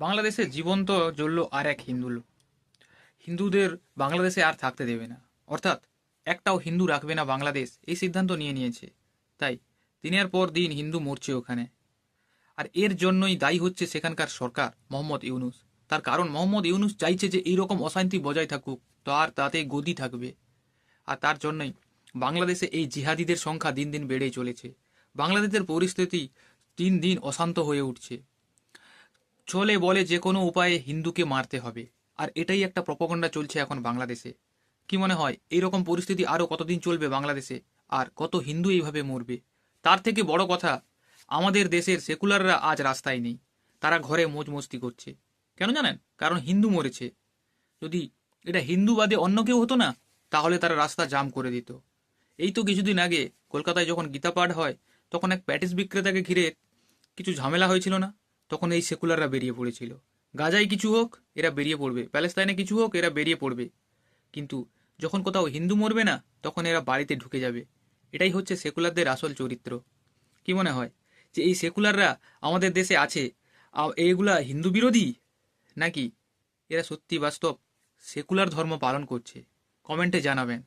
বাংলাদেশে জীবন্ত জ্বলল আর এক হিন্দুদের বাংলাদেশে আর থাকতে দেবে না। অর্থাৎ একটাও হিন্দু রাখবে না বাংলাদেশ, এই সিদ্ধান্ত নিয়ে নিয়েছে। তাই দিনের পর দিন হিন্দু মরছে ওখানে। আর এর জন্যই দায়ী হচ্ছে সেখানকার সরকার, মোহাম্মদ ইউনুস। তার কারণ মোহাম্মদ ইউনুস চাইছে যে এইরকম অশান্তি বজায় থাকুক, তো আর তাতে গদি থাকবে। আর তার জন্যই বাংলাদেশে এই জিহাদিদের সংখ্যা দিন দিন বেড়েই চলেছে। বাংলাদেশের পরিস্থিতি দিন দিন অশান্ত হয়ে উঠছে। চলে বলে যে কোনো উপায়ে হিন্দুকে মারতে হবে। আর এটাই একটা প্রপাগান্ডা চলছে এখন বাংলাদেশে। কি মনে হয় এইরকম পরিস্থিতি আরও কতদিন চলবে বাংলাদেশে? আর কত হিন্দু এইভাবে মরবে? তার থেকে বড় কথা, আমাদের দেশের সেকুলাররা আজ রাস্তায় নেই। তারা ঘরে মোজ মস্তি করছে। কেন জানেন? কারণ হিন্দু মরেছে। যদি এটা হিন্দু বাদে অন্য কেউ হতো না, তাহলে তারা রাস্তা জাম করে দিত। এই তো কিছুদিন আগে কলকাতায় যখন গীতা পাঠ হয়, তখন এক প্যাটিস বিক্রেতাকে ঘিরে কিছু ঝামেলা হয়েছিল না? তখন এই সেকুলাররা বেরিয়ে পড়েছিল। গাজায় কিছু হোক এরা বেরিয়ে পড়বে, প্যালেস্তাইনে কিছু হোক এরা বেরিয়ে পড়বে। কিন্তু যখন কোথাও হিন্দু মরবে না, তখন এরা বাড়িতে ঢুকে যাবে। এটাই হচ্ছে সেকুলারদের আসল চরিত্র। কি মনে হয় যে এই সেকুলাররা আমাদের দেশে আছে, এইগুলা হিন্দু বিরোধী, নাকি এরা সত্যি বাস্তব সেকুলার ধর্ম পালন করছে? কমেন্টে জানাবেন।